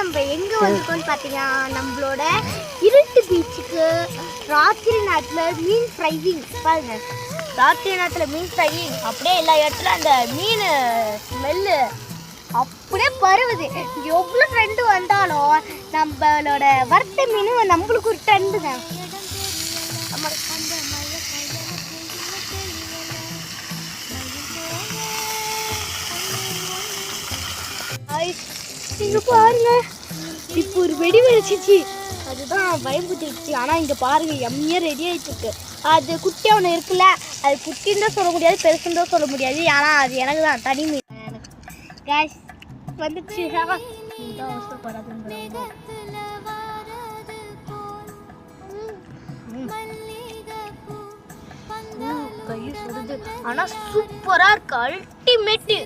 நம்ம எங்கே வந்திருக்கோம்னு பார்த்தீங்கன்னா நம்மளோட இருட்டு பீச்சுக்கு ராத்திரி நேரத்தில் மீன் ஃப்ரையிங் பாருங்க. ராத்திரி நேரத்தில் மீன் ஃப்ரையிங் அப்படியே எல்லா இடத்துல அந்த மீன் ஸ்மெல்லு அப்படியே பருவுது. எவ்வளோ ட்ரெண்டு வந்தாலும் நம்மளோட வறுத்த மீன் நம்மளுக்கு ஒரு ட்ரெண்டு தான். இங்க பாருங்க, இப்போ ஒரு வெடி வெடிச்சிச்சு, அதுதான் பயம்புத்திடுச்சு. ஆனால் இங்கே பாருங்க எம்மியாக ரெடி ஆகிட்டு இருக்கு. அது குட்டியாக ஒன்று இருக்குல்ல, அது குட்டின்னு தான் சொல்ல முடியாது, பெருசுன்னு தான் சொல்ல முடியாது. ஆனால் அது எனக்கு தான் தனி மீன். எனக்கு கேஷ் வந்துச்சு. கை சுடுது, ஆனால் சூப்பராக இருக்கு, அல்டிமேட்டு.